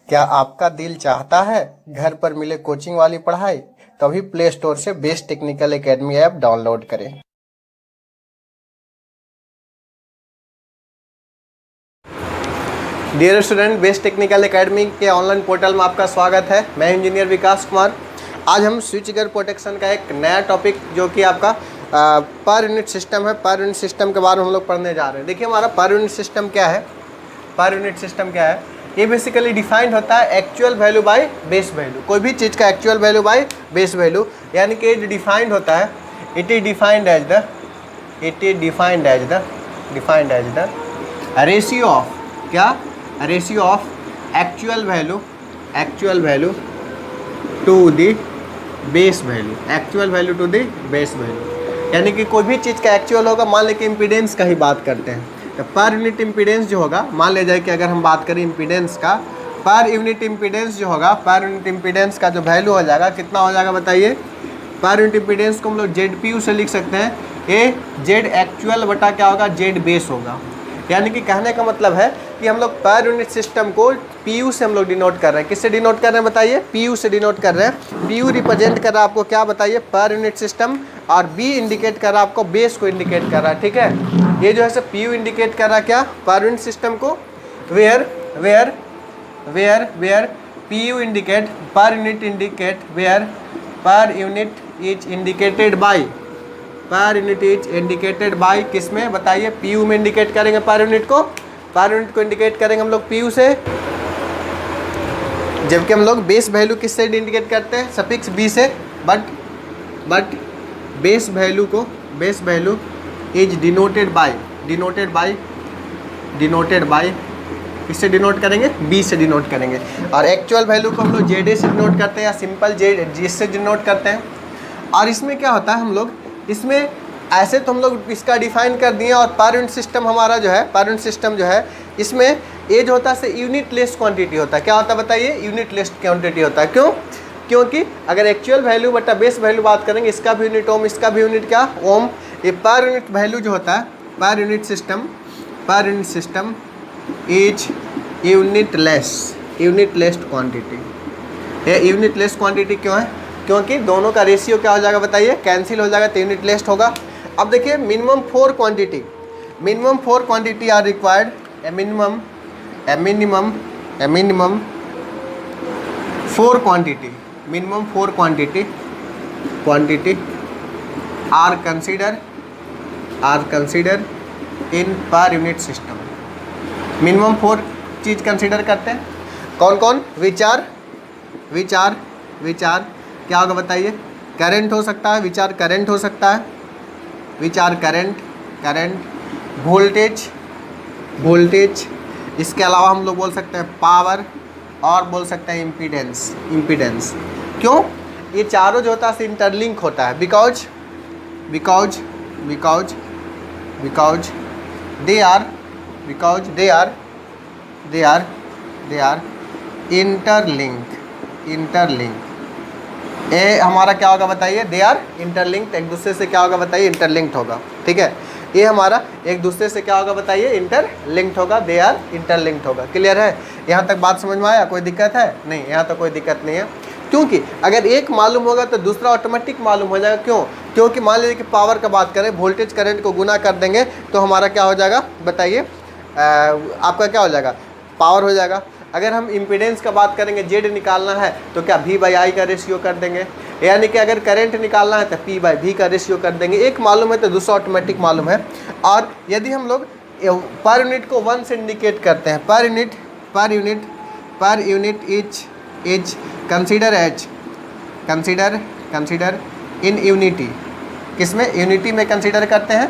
क्या आपका दिल चाहता है घर पर मिले कोचिंग वाली पढ़ाई? तभी प्ले स्टोर से Best Technical Academy app download करें। Dear student, Best Technical Academy के ऑनलाइन पोर्टल में आपका स्वागत है। मैं इंजीनियर विकास कुमार। आज हम स्विच गियर प्रोटेक्शन का एक नया टॉपिक जो कि आपका पर यूनिट सिस्टम है, पर यूनिट सिस्टम के बारे में हम लोग पढ़ने जा रहे हैं। देखिए हमारा पर यूनिट सिस्टम क्या है। पर यूनिट सिस्टम क्या है? ये बेसिकली डिफाइंड होता है actual value by base value. कोई भी चीज़ का actual value by base value, यानी कि जो डिफाइंड होता है, it is defined as the ratio of, क्या? Ratio of actual value to the base value, actual value to the base value. यानी कि कोई भी चीज़ का एक्चुअल होगा, मान लें कि इम्पीडेंस का ही बात करते हैं, तो पर यूनिट इम्पीडेंस जो होगा, मान ले जाए कि अगर हम बात करें इम्पीडेंस का, पर यूनिट इम्पीडेंस जो होगा, पर यूनिट इम्पीडेंस का जो वैल्यू हो जाएगा, कितना हो जाएगा बताइए? पर यूनिट इम्पीडेंस को हम लोग ZPU से लिख सकते हैं। ये Z एक्चुअल बटा क्या होगा? Z बेस होगा। यानी कि कहने का मतलब है कि हम लोग पर यूनिट सिस्टम को PU से हम लोग डिनोट कर रहे हैं। किससे डिनोट कर रहे हैं बताइए? PU से डिनोट कर रहे हैं। PU रिप्रेजेंट कर रहा है आपको क्या बताइए? पर यूनिट सिस्टम, और B इंडिकेट कर रहा है आपको बेस को इंडिकेट कर रहा है। ठीक है, ये जो है PU इंडिकेट कर रहा है क्या? पर यूनिट सिस्टम को। Where PU indicate, per unit indicate, where per unit is indicated by, per unit is indicated by किस में बताइए? PU में इंडिकेट करेंगे पर यूनिट को। पर यूनिट को इंडिकेट करेंगे हम लोग PU से, जबकि हम लोग बेस वैल्यू किससे इंडिकेट करते हैं? सफिक्स B से। But base value is denoted by किससे डिनोट करेंगे? B से डिनोट करेंगे। और एक्चुअल वैल्यू को हम लोग ZA से डिनोट करते हैं, या सिंपल G से डिनोट करते हैं। और इसमें क्या होता है, हम लोग इसमें ऐसे तो हम लोग इसका डिफाइन कर दिए, और पर यूनिट सिस्टम हमारा जो है, पर यूनिट सिस्टम जो है, इसमें ये जो होता है यूनिट लेस क्वांटिटी होता है। क्या होता है बताइए? यूनिट लेस क्वांटिटी होता है। क्यों? क्योंकि अगर एक्चुअल वैल्यू बटा बेस वैल्यू बात करेंगे, इसका भी यूनिट ओम, इसका भी यूनिट क्या? ओम। ये पर यूनिट वैल्यू जो होता है, पर unit system is unit less quantity. ये यूनिट लेस क्वांटिटी क्यों है? क्योंकि दोनों का रेशियो क्या हो जाएगा बताइए? कैंसिल हो जाएगा, तो यूनिट लेस होगा। अब देखिए minimum 4 quantity are required. A minimum 4 quantity are consider in per unit system. Minimum 4 चीज़ कंसिडर करते हैं। कौन कौन? विचार क्या होगा बताइए? करंट हो सकता है, विचार करंट हो सकता है, विचार करंट, वोल्टेज, इसके अलावा हम लोग बोल सकते हैं पावर, और बोल सकते हैं इम्पीडेंस। क्यों? ये चारों जो होता है इंटरलिंक होता है, बिकॉज दे आर इंटरलिंक। ये हमारा क्या होगा बताइए? They are interlinked. एक दूसरे से क्या होगा बताइए? इंटरलिंक्ड होगा। ठीक है, ये हमारा एक दूसरे से क्या होगा बताइए? इंटरलिंक्ड होगा, दे आर इंटरलिंक्ड होगा। क्लियर है? यहाँ तक बात समझ में आया? कोई दिक्कत है? नहीं, यहाँ तक कोई दिक्कत नहीं है। क्योंकि अगर एक मालूम होगा तो दूसरा ऑटोमेटिक मालूम हो जाएगा। क्यों? क्योंकि मान लीजिए कि पावर का बात करें, वोल्टेज करंट को गुना कर देंगे तो हमारा क्या हो जाएगा बताइए? आपका क्या हो जाएगा? पावर हो जाएगा। अगर हम इम्पीडेंस का बात करेंगे, Z निकालना है तो क्या V/I का रेशियो कर देंगे। यानी कि अगर करंट निकालना है तो P/V का रेशियो कर देंगे। एक मालूम है तो दूसरा ऑटोमेटिक मालूम है। और यदि हम लोग पर यूनिट को 1 से इंडिकेट करते हैं, पर unit is consider in unity. किसमें? यूनिटी में कंसिडर करते हैं।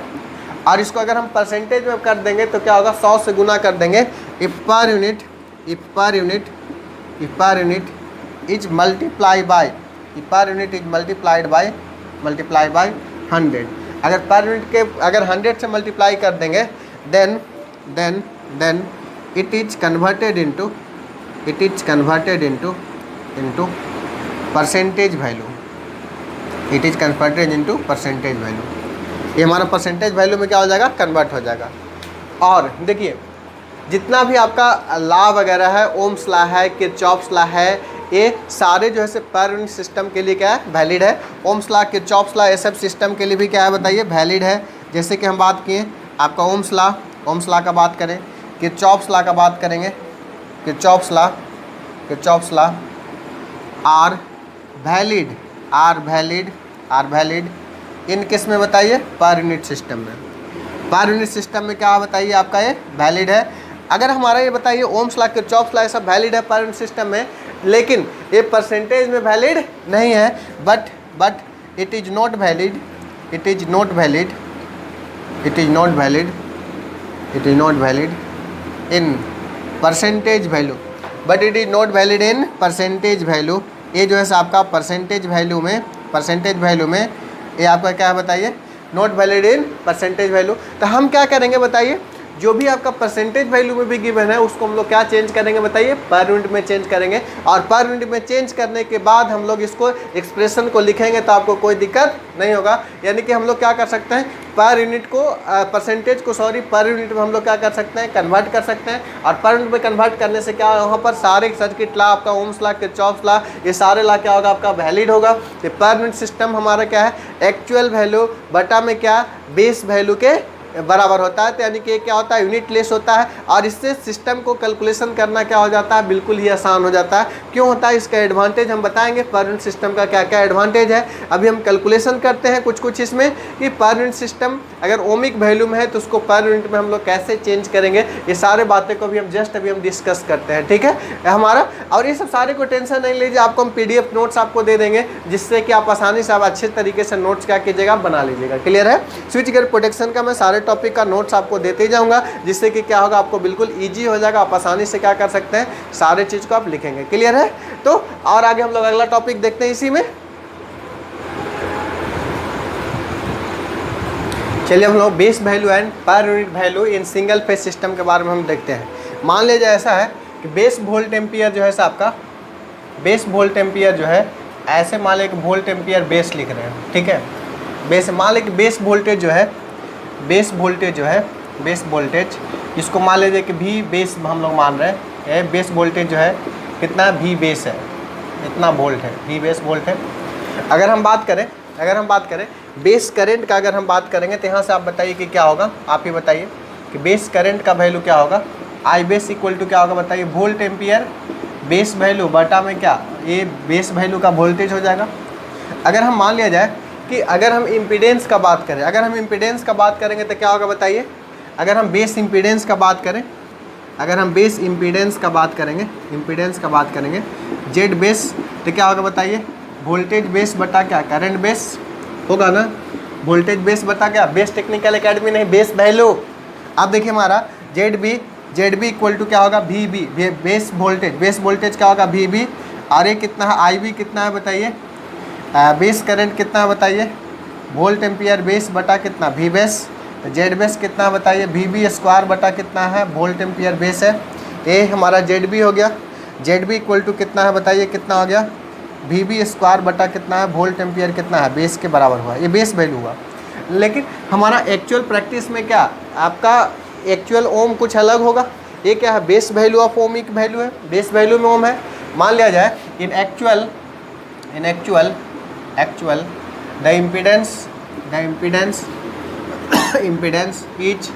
और इसको अगर हम परसेंटेज में कर देंगे तो क्या होगा? 100 से गुना कर देंगे। इफ पर यूनिट इज मल्टीप्लाइड बाय 100। अगर पर यूनिट के 100 से मल्टीप्लाई कर देंगे, then it is converted into percentage value. ये हमारा परसेंटेज वैल्यू में क्या हो जाएगा? कन्वर्ट हो जाएगा। और देखिए जितना भी आपका लॉ वगैरह है, ओम्स लॉ है, किरचॉफ्स लॉ है, ये सारे जो है पर यूनिट सिस्टम के लिए क्या है, वैलिड है। ओम्स लॉ, किरचॉफ्स लॉ, ये सब सिस्टम के लिए भी क्या है बताइए, वैलिड है। जैसे कि हम बात किए आपका ओम्स लॉ का बात करें, किरचॉफ्स लॉ का बात करेंगे, Kirchhoff's law are valid in किस में बताइए, पर यूनिट सिस्टम में। पर यूनिट सिस्टम में क्या बताइए आपका ये वैलिड है। अगर हमारा ये बताइए ओम्स लॉ, किरचॉफ्स लॉ, ये सब वैलिड है पर यूनिट सिस्टम में, लेकिन ये परसेंटेज में वैलिड नहीं है। But it is not valid in percentage value, but it is not valid in percentage value. ये जो है आपका परसेंटेज वैल्यू में ये आपका क्या है बताइए, not valid in percentage value. तो हम क्या करेंगे बताइए, जो भी आपका परसेंटेज वैल्यू में भी गिवन है उसको हम लोग क्या चेंज करेंगे बताइए, पर यूनिट में चेंज करेंगे। और पर यूनिट में चेंज करने के बाद हम लोग इसको एक्सप्रेशन को लिखेंगे तो आपको कोई दिक्कत नहीं होगा। यानी कि हम लोग क्या कर सकते हैं, पर यूनिट को परसेंटेज को पर यूनिट में हम लोग क्या कर सकते हैं, कन्वर्ट कर सकते हैं। और पर यूनिट में कन्वर्ट करने से क्या वहाँ पर सारे सर्किट लॉ, आपका ओम्स लॉ, किरचॉफ्स लॉ, ये सारे लॉ क्या होगा आपका वैलिड होगा। तो पर यूनिट सिस्टम हमारा क्या है, एक्चुअल वैल्यू बटा में क्या, बेस वैल्यू के बराबर होता है। तो यानी कि क्या होता है, यूनिट लेस होता है। और इससे सिस्टम को कैलकुलेशन करना क्या हो जाता है, बिल्कुल ही आसान हो जाता है। क्यों होता है, इसका एडवांटेज हम बताएंगे, पर यूनिट सिस्टम का क्या क्या एडवांटेज है। अभी हम कैलकुलेशन करते हैं कुछ इसमें कि पर यूनिट सिस्टम अगर ओमिक वैल्यू में है तो उसको पर यूनिट में हम लोग कैसे चेंज करेंगे, ये सारे बातें को भी हम अभी हम डिस्कस करते हैं, ठीक है हमारा। और ये सब सारे को टेंशन नहीं लीजिए, आपको हम PDF नोट्स आपको दे देंगे, जिससे कि आप आसानी से आप अच्छे तरीके से नोट्स क्या कीजिएगा, बना लीजिएगा। क्लियर है। स्विच गियर प्रोटेक्शन का मैं सारे टॉपिक का नोट्स आपको देते ही जाऊंगा, जिससे कि क्या होगा, आपको बिल्कुल इजी हो जाएगा। आप आसानी से क्या कर सकते हैं, सारे चीज़ को आप लिखेंगे। क्लियर है। तो और आगे हम लोग अगला टॉपिक देखते हैं इसी में। चलिए हम लोग base value and per unit value in single phase system के बारे में हम देखते हैं। मान लीजिए ऐसा है कि बेस वोल्ट एम्पियर जो है आपका, बेस वोल्ट एम्पियर जो है, ऐसे मान लीजिए वोल्ट एम्पियर बेस लिख रहे हैं, ठीक है। बेस मान लीजिए बेस वोल्टेज जो है, बेस वोल्टेज इसको मान लीजिए कि भी बेस हम लोग मान रहे हैं, बेस वोल्टेज जो है कितना, भी बेस है, इतना वोल्ट है, भी बेस वोल्ट है। अगर हम बात करें बेस करंट का, अगर हम बात करेंगे तो यहाँ से आप बताइए कि क्या होगा, आप ही बताइए कि बेस करंट का वैल्यू क्या होगा। आई बेस इक्वल टू क्या होगा बताइए, वोल्ट एम्पियर बेस वैल्यू बटा में क्या, ये बेस वैल्यू का वोल्टेज हो जाएगा। अगर हम मान लिया जाए कि अगर हम इम्पीडेंस का बात करें, करेंगे तो क्या होगा बताइए। अगर हम बेस इम्पीडेंस का बात करें, इम्पीडेंस का बात करेंगे जेड बेस, तो क्या होगा बताइए, वोल्टेज बेस बटा क्या, करंट बेस होगा ना। वोल्टेज बेस बता क्या, बेस टेक्निकल एकेडमी नहीं, बेस वैल्यू। अब देखिए हमारा जेड बी इक्वल टू क्या होगा, वी बी, बेस वोल्टेज क्या होगा, वी बी। और ये कितना है, आई बी कितना है बताइए, बेस करंट कितना है बताइए, वोल्ट एम्पियर बेस बटा कितना, वी बेस। तो जेड बेस कितना है बताइए, वी बी स्क्वायर बटा कितना है, वोल्ट एम्पियर बेस है। ये हमारा जेड बी हो गया। जेड बी इक्वल टू कितना है बताइए, कितना हो गया, वी बी स्क्वायर बटा कितना है, वोल्ट एम्पियर कितना है, बेस के बराबर हुआ। ये बेस वैल्यू हुआ। लेकिन हमारा एक्चुअल प्रैक्टिस में क्या, आपका एक्चुअल ओम कुछ अलग होगा। ये क्या है, base value of ohmic value है, बेस वैल्यू में ओम है। मान लिया जाए in actual the impedance is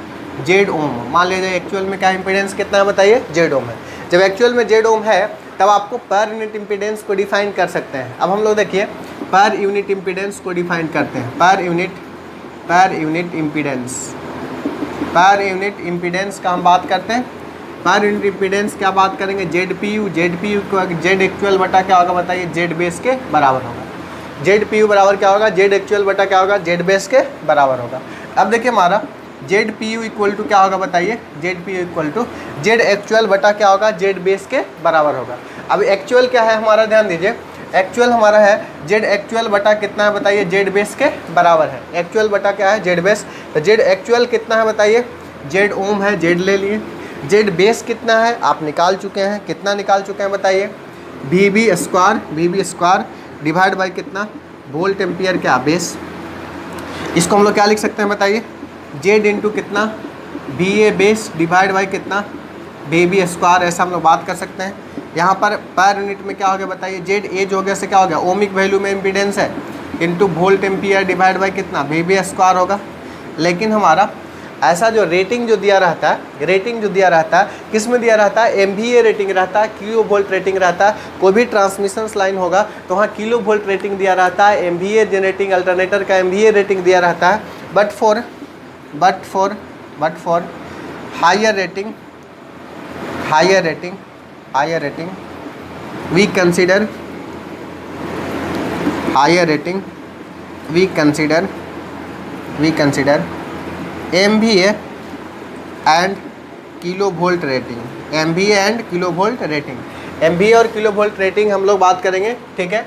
Z ohm. मान लीजिए एक्चुअल में क्या इम्पीडेंस कितना है बताइए, जेड ओम है। जब एक्चुअल में जेड ओम है तब आपको पर यूनिट इम्पीडेंस को डिफाइन कर सकते हैं। अब हम लोग देखिए पर यूनिट इम्पीडेंस को डिफाइन करते हैं। पर यूनिट इम्पीडेंस का हम बात करते हैं। पर यूनिट इम्पीडेंस क्या बात करेंगे, जेड पी यू को जेड एक्चुअल बटा क्या होगा बताइए, जेड बेस के बराबर होगा। जेड पी यू बराबर क्या होगा, जेड एक्चुअल बटा क्या होगा, जेड बेस के बराबर होगा। अब देखिए हमारा Z P U equal to क्या होगा बताइए, Z P U equal to Z actual बटा क्या होगा, जेड बेस के बराबर होगा। अब एक्चुअल क्या है हमारा, ध्यान दीजिए, एक्चुअल हमारा है जेड एक्चुअल बटा कितना है बताइए, जेड बेस के बराबर है। एक्चुअल बटा क्या है, जेड बेस। तो जेड एक्चुअल कितना है बताइए, जेड ओम है, जेड ले लिए। जेड बेस कितना है आप निकाल चुके हैं, कितना निकाल चुके हैं बताइए, V B square divide by कितना, वोल्ट एम्पियर क्या, बेस। इसको हम लोग क्या लिख सकते हैं बताइए, जेड इंटू कितना, V A base divide by कितना, VB स्क्वायर, ऐसा हम लोग बात कर सकते हैं। यहाँ पर पर यूनिट में क्या हो गया बताइए, जेड एज हो गया से क्या हो गया, ओमिक वैल्यू में इम्पीडेंस है into volt ampere divide by कितना VB स्क्वायर होगा। लेकिन हमारा ऐसा जो रेटिंग जो दिया रहता है, रेटिंग जो दिया रहता है किस में दिया रहता है, MVA रेटिंग रहता है, किलो वोल्ट रेटिंग रहता है। कोई भी ट्रांसमिशन लाइन होगा तो वहाँ किलो वोल्ट रेटिंग दिया रहता है, MVA जनरेटिंग अल्टरनेटर का MVA रेटिंग दिया रहता है। But for higher rating we consider MVA and kilovolt rating, MVA and kilovolt rating, MVA और किलोवोल्ट रेटिंग हम लोग बात करेंगे, ठीक है।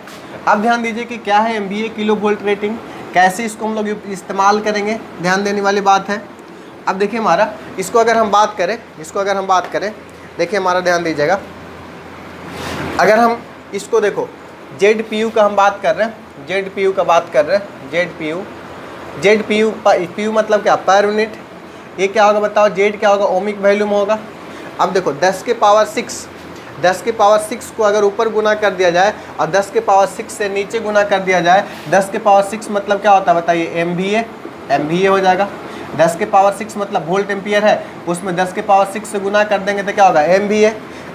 अब ध्यान दीजिए कि क्या है MVA किलोवोल्ट रेटिंग, कैसे इसको हम लोग इस्तेमाल करेंगे, ध्यान देने वाली बात है। अब देखिए हमारा इसको अगर हम बात करें, देखिए हमारा ध्यान दीजिएगा, अगर हम इसको देखो ZPU का हम बात कर रहे हैं, ZPU मतलब क्या, पर यूनिट। ये क्या होगा बताओ, Z क्या होगा, ओमिक वैल्यू में होगा। अब देखो 10 के पावर 6 को अगर ऊपर गुना कर दिया जाए और 10 के पावर 6 से नीचे गुना कर दिया जाए, 10 के पावर 6 मतलब क्या होता है बताइए, MVA हो जाएगा। 10 के पावर 6 मतलब वोल्ट एम्पियर है, उसमें 10 के पावर 6 से गुना कर देंगे तो क्या होगा, MVA।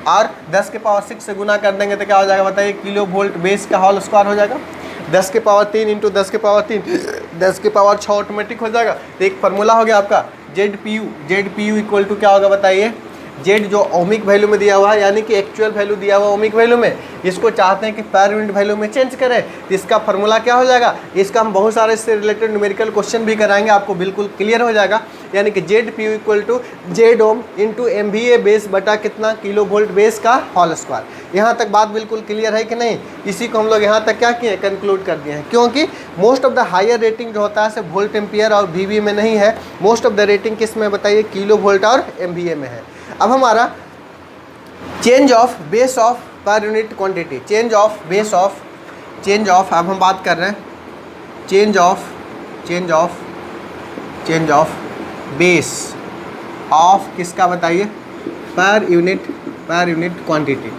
और 10 के पावर 6 से गुना कर देंगे तो क्या हो जाएगा बताइए, किलो वोल्ट बेस का होल स्क्वायर हो जाएगा। 10 के पावर 3 इंटू 10 के पावर 3, 10 के पावर 6 ऑटोमेटिक हो जाएगा। तो एक फार्मूला हो गया आपका ZPU इक्वल टू क्या होगा बताइए, Z जो ओमिक वैल्यू में दिया हुआ है, यानी कि एक्चुअल वैल्यू दिया हुआ ओमिक वैल्यू में, इसको चाहते हैं कि पर यूनिट वैल्यू में चेंज करें, तो इसका फार्मूला क्या हो जाएगा। इसका हम बहुत सारे इससे रिलेटेड न्यूमेरिकल क्वेश्चन भी कराएंगे, आपको बिल्कुल क्लियर हो जाएगा। यानी कि ZPU equal to Z ohm into MVA base बटा कितना, किलो वोल्ट बेस का होल स्क्वायर। यहाँ तक बात बिल्कुल क्लियर है कि नहीं। इसी को हम लोग यहाँ तक क्या किए, कंक्लूड कर दिए हैं, क्योंकि most of the higher rating जो होता है सिर्फ वोल्ट एम्पियर और VB में नहीं है, मोस्ट ऑफ द रेटिंग किस में बताइए, किलो वोल्ट और MVA में है। अब हमारा change of base of per unit quantity, change of अब हम बात कर रहे हैं चेंज ऑफ बेस ऑफ किसका बताइए, per unit quantity.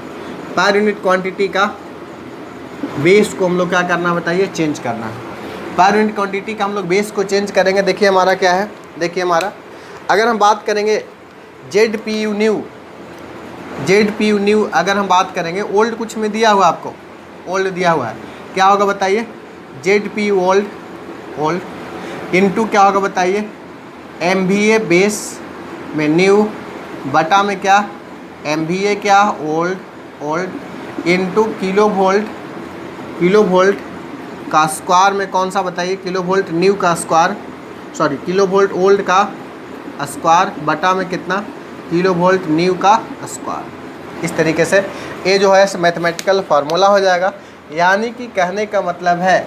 Per unit quantity का बेस को हम लोग क्या करना बताइए, चेंज करना है। पर यूनिट क्वांटिटी का हम लोग बेस को चेंज करेंगे। देखिए हमारा क्या है, देखिए हमारा अगर हम बात करेंगे ZPU न्यू अगर हम बात करेंगे, ओल्ड कुछ में दिया हुआ आपको, ओल्ड दिया हुआ है, क्या होगा बताइए, ZPU ओल्ड इनटू क्या होगा बताइए, MVA बेस में न्यू बटा में क्या, MVA क्या ओल्ड इनटू किलो वोल्ट का स्क्वायर में कौन सा बताइए, किलो वोल्ट न्यू का square, sorry kilo volt old का स्क्वायर बटा में कितना, किलो वोल्ट न्यू का स्क्वायर। इस तरीके से ये जो है मैथमेटिकल फार्मूला हो जाएगा। यानी कि कहने का मतलब है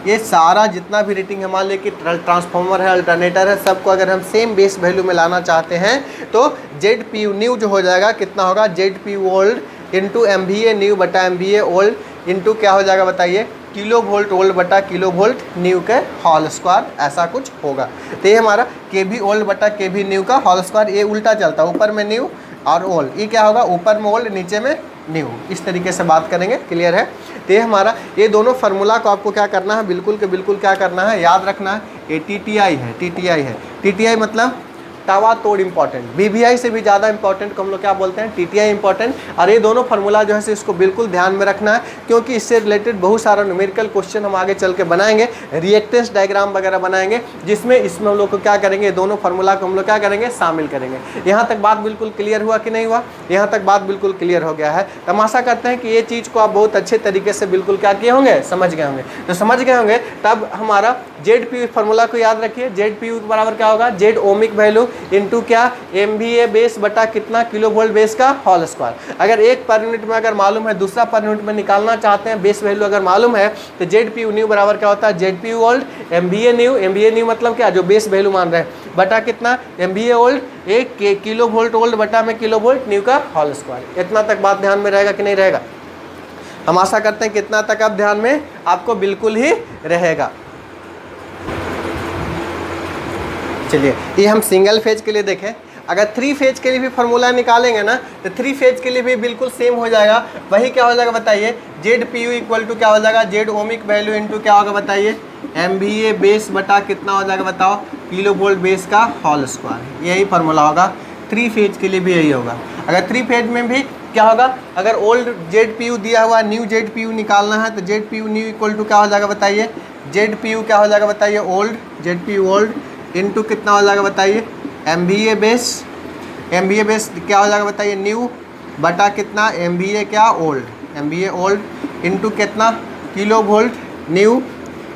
ये सारा जितना भी रेटिंग है, मान लीजिए कि ट्रांसफार्मर है, अल्टरनेटर है, सबको अगर हम सेम बेस वैल्यू में लाना चाहते हैं तो ZPU न्यू जो हो जाएगा कितना होगा, ZPU old into MVA new बटा MVA ओल्ड इंटू क्या हो जाएगा बताइए, किलो वोल्ट ओल्ड बटा किलो वोल्ट न्यू के होल स्क्वायर, ऐसा कुछ होगा। तो ये हमारा KB ओल्ड बटा KB न्यू का होल स्क्वायर, ये उल्टा चलता है, ऊपर में न्यू और ओल्ड, ये क्या होगा, ऊपर में ओल्ड नीचे में न्यू। इस तरीके से बात करेंगे, क्लियर है। तो ये हमारा ये दोनों फार्मूला को आपको क्या करना है, बिल्कुल के बिल्कुल क्या करना है, याद रखना है। ये TTI मतलब तवा तोड़ इंपॉर्टेंट, BVI से भी ज़्यादा इंपॉर्टेंट को हम लोग क्या बोलते हैं, TTI इंपॉर्टेंट। और ये दोनों फार्मूला जो है इसको बिल्कुल ध्यान में रखना है, क्योंकि इससे रिलेटेड बहुत सारा न्यूमेरिकल क्वेश्चन हम आगे चल के बनाएंगे, रिएक्टेंस डायग्राम वगैरह बनाएंगे, जिसमें इसमें हम लोग को क्या करेंगे, दोनों फार्मूला को हम लोग क्या करेंगे, शामिल करेंगे। यहाँ तक बात बिल्कुल क्लियर हुआ कि नहीं हुआ, यहाँ तक बात बिल्कुल क्लियर हो गया है। तो हम आशा करते हैं कि ये चीज़ को आप बहुत अच्छे तरीके से बिल्कुल क्या किए होंगे, समझ गए होंगे। तो समझ गए होंगे तब हमारा ZPU फार्मूला को याद रखिए, ZPU बराबर क्या होगा, Z ओमिक वैल्यू इंटू क्या, MVA बेस बटा कितना, किलो वोल्ट बेस का होल स्क्वायर। अगर एक पर यूनिट में अगर मालूम है, दूसरा पर यूनिट में निकालना चाहते हैं, बेस वैल्यू अगर मालूम है, तो ZPU न्यू बराबर क्या होता है, ZPU ओल्ड MVA न्यू मतलब क्या, जो बेस वैल्यू मान रहे हैं, बटा कितना, MVA ओल्ड एक किलो वोल्ट ओल्ड बटा में किलो वोल्ट न्यू का होल स्क्वायर। इतना तक बात ध्यान में रहेगा कि नहीं रहेगा। हम आशा करते हैं कि इतना तक आप ध्यान में आपको बिल्कुल ही रहेगा। चलिए ये हम सिंगल फेज के लिए देखें। अगर 3 फेज के लिए भी फार्मूला निकालेंगे ना तो 3 फेज के लिए भी बिल्कुल सेम हो जाएगा। वही क्या हो जाएगा बताइए, Z P U equal to क्या हो जाएगा, जेड ओमिक वैल्यू इंटू क्या होगा बताइए, MVA बेस बटा कितना हो जाएगा बताओ, किलो वोल्ट बेस का होल स्क्वायर। यही फार्मूला होगा 3 फेज के लिए भी यही होगा। अगर 3 फेज में भी क्या होगा, अगर ओल्ड जेड पी यू दिया हुआ न्यू जेड पी यू निकालना है तो Z P U new equal to क्या हो जाएगा बताइए, जेड पी यू क्या हो जाएगा बताइए, old Z P you old into कितना हो जाएगा बताइए, MVA बेस, MVA बेस क्या हो जाएगा बताइए, न्यू बटा कितना, MVA क्या ओल्ड, MVA ओल्ड इंटू कितना, kilo volt new,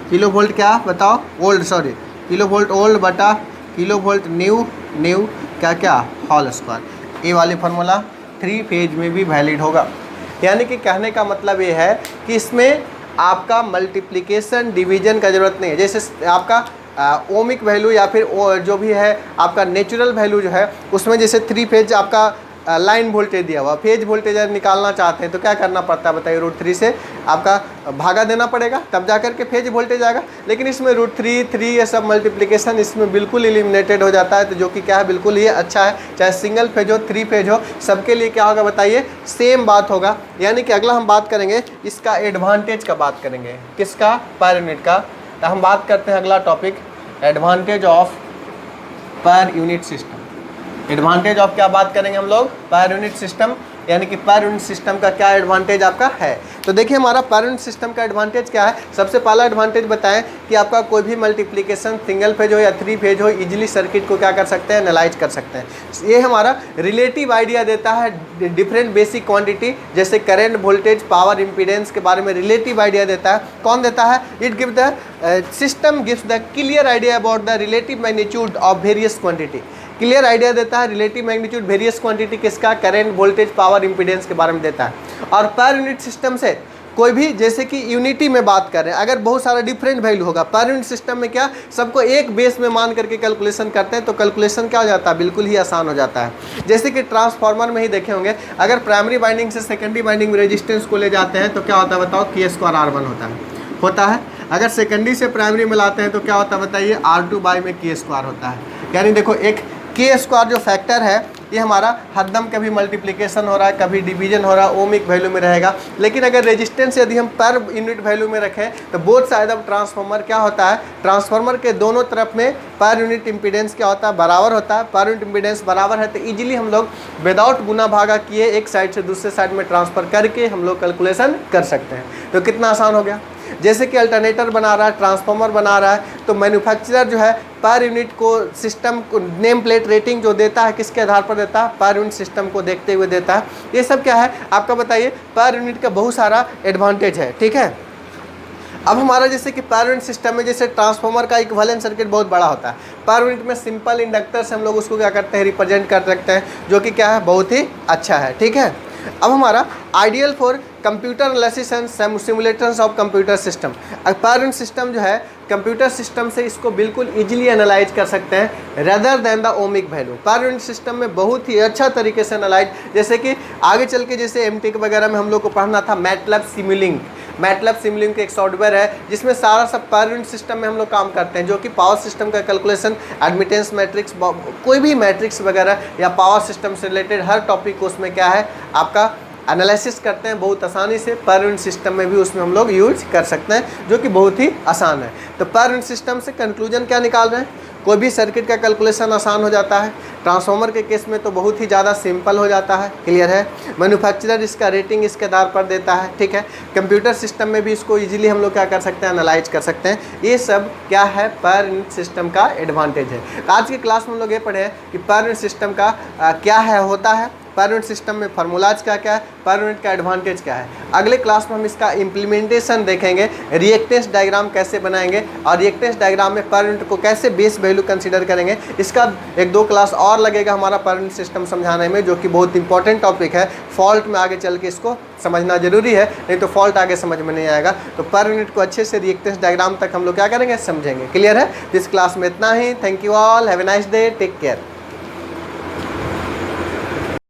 kilo volt क्या बताओ old, sorry kilo volt old बटा किलो वोल्ट न्यू, न्यू क्या क्या होल स्क्वायर। ये वाली फार्मूला 3 फेज में भी वैलिड होगा। यानी कि कहने का मतलब ये है कि इसमें आपका मल्टीप्लिकेशन डिवीजन का ज़रूरत नहीं है। जैसे आपका ओमिक वैल्यू या फिर जो भी है आपका नेचुरल वैल्यू जो है उसमें जैसे 3 फेज आपका लाइन वोल्टेज दिया हुआ, फेज वोल्टेज निकालना चाहते हैं तो क्या करना पड़ता है बताइए, √3 से आपका भागा देना पड़ेगा तब जा करके फेज वोल्टेज आएगा। लेकिन इसमें √3 ये सब मल्टीप्लिकेशन इसमें बिल्कुल एलिमिनेटेड हो जाता है, तो जो कि क्या है बिल्कुल ये अच्छा है। चाहे सिंगल फेज हो 3 फेज हो, सबके लिए क्या होगा बताइए, सेम बात होगा। यानी कि अगला हम बात करेंगे इसका एडवांटेज का बात करेंगे, किसका, पर यूनिट का। तो हम बात करते हैं अगला टॉपिक, एडवांटेज ऑफ पर यूनिट सिस्टम। एडवांटेज ऑफ क्या बात करेंगे हम लोग, पर यूनिट सिस्टम। यानी कि पर यूनिट सिस्टम का क्या एडवांटेज आपका है। तो देखिए हमारा पर यूनिट सिस्टम का एडवांटेज क्या है। सबसे पहला एडवांटेज बताएं कि आपका कोई भी मल्टीप्लिकेशन सिंगल फेज हो या 3 फेज हो, इजीली सर्किट को क्या कर सकते हैं, एनालाइज कर सकते हैं। ये हमारा रिलेटिव आइडिया देता है डिफरेंट बेसिक क्वांटिटी, जैसे करंट, वोल्टेज, पावर, इम्पीडेंस के बारे में रिलेटिव आइडिया देता है। कौन देता है, it give the system gives the clear idea about the relative magnitude of various quantity. Clear idea देता है रिलेटिव मैग्नीट्यूड वेरियस क्वांटिटी किसका, करंट, वोल्टेज, पावर, इम्पीडेंस के बारे में देता है। और पर यूनिट सिस्टम से कोई भी, जैसे कि यूनिटी में बात कर रहे हैं, अगर बहुत सारा डिफरेंट वैल्यू होगा, पर यूनिट सिस्टम में क्या सबको एक बेस में मान करके कैलकुलेशन करते हैं, तो कैलकुलेशन क्या हो जाता है, बिल्कुल ही आसान हो जाता है। जैसे कि ट्रांसफार्मर में ही देखे होंगे, अगर प्राइमरी वाइंडिंग से सेकेंडरी वाइंडिंग में रेजिस्टेंस को ले जाते हैं तो क्या होता है बताओ, K2R1 होता है। अगर सेकेंडरी से प्राइमरी में लाते हैं तो क्या होता है बताइए, R2 में K2 होता है। यानी देखो एक K2 जो फैक्टर है ये हमारा हरदम कभी मल्टीप्लिकेशन हो रहा है, कभी डिवीजन हो रहा है, ओमिक वैल्यू में रहेगा। लेकिन अगर रेजिस्टेंस यदि हम पर यूनिट वैल्यू में रखें तो बोथ साइड ऑफ ट्रांसफार्मर क्या होता है, ट्रांसफार्मर के दोनों तरफ में पर यूनिट इम्पीडेंस क्या होता है, बराबर होता है। पर यूनिट इम्पीडेंस बराबर है तो इजीली हम लोग विदाउट गुना भागा किए एक साइड से दूसरे साइड में ट्रांसफ़र करके हम लोग कैलकुलेशन कर सकते हैं। तो कितना आसान हो गया। जैसे कि अल्टरनेटर बना रहा है, ट्रांसफार्मर बना रहा है, तो मैन्युफैक्चरर जो है पर यूनिट को सिस्टम को नेम प्लेट रेटिंग जो देता है किसके आधार पर देता है, पर यूनिट सिस्टम को देखते हुए देता है। ये सब क्या है आपका बताइए, पर यूनिट का बहुत सारा एडवांटेज है। ठीक है, अब हमारा जैसे कि पर यूनिट सिस्टम में जैसे ट्रांसफार्मर का इक्विवेलेंट सर्किट बहुत बड़ा होता है, पर यूनिट में सिंपल इंडक्टर से हम लोग उसको क्या करते हैं, रिप्रेजेंट कर सकते हैं, जो कि क्या है बहुत ही अच्छा है। ठीक है, अब हमारा ideal for computer analysis and simulations of computer system. पर यूनिट सिस्टम जो है कंप्यूटर सिस्टम से इसको बिल्कुल इजीली एनालाइज कर सकते हैं rather than the ohmic value. पर यूनिट सिस्टम में बहुत ही अच्छा तरीके से एनालाइज, जैसे कि आगे चल के जैसे एमटेक वगैरह में हम लोग को पढ़ना था मैटलैब सिमुलिंक। मैटलैब सिमुलिंक का एक सॉफ्टवेयर है जिसमें सारा सब पर यूनिट सिस्टम में हम लोग काम करते हैं, जो कि पावर सिस्टम का कैलकुलेशन, एडमिटेंस मैट्रिक्स, कोई भी मैट्रिक्स वगैरह या पावर सिस्टम से रिलेटेड हर टॉपिक को उसमें क्या है आपका एनालिसिस करते हैं बहुत आसानी से। पर यूनिट सिस्टम में भी उसमें हम लोग यूज कर सकते हैं, जो कि बहुत ही आसान है। तो पर यूनिट सिस्टम से कंक्लूजन क्या निकाल रहे हैं, कोई भी सर्किट का कैलकुलेशन आसान हो जाता है। ट्रांसफार्मर के केस में तो बहुत ही ज़्यादा सिंपल हो जाता है, क्लियर है। मैन्युफैक्चरर इसका रेटिंग इसके आधार पर देता है, ठीक है। कंप्यूटर सिस्टम में भी इसको इजीली हम लोग क्या कर सकते हैं, एनालाइज कर सकते हैं। ये सब क्या है पर यूनिट सिस्टम का एडवांटेज है। आज की क्लास में हम लोग ये पढ़े हैं कि पर यूनिट सिस्टम का क्या है होता है, पर यूनिट सिस्टम में फार्मूलाज क्या क्या है, पर यूनिट का एडवांटेज क्या है। अगले क्लास में हम इसका इम्प्लीमेंटेशन देखेंगे, रिएक्टेंस डायग्राम कैसे बनाएंगे और रिएक्टेंस डायग्राम में पर यूनिट को कैसे बेस वैल्यू कंसीडर करेंगे। इसका 1-2 क्लास और लगेगा हमारा पर यूनिट सिस्टम समझाने में, जो कि बहुत इंपॉर्टेंट टॉपिक है। फॉल्ट में आगे चल के इसको समझना जरूरी है, नहीं तो फॉल्ट आगे समझ में नहीं आएगा। तो पर यूनिट को अच्छे से रिएक्टेंस डायग्राम तक हम लोग क्या करेंगे, समझेंगे, क्लियर है। इस क्लास में इतना ही। Thank you all, have a nice day, take care.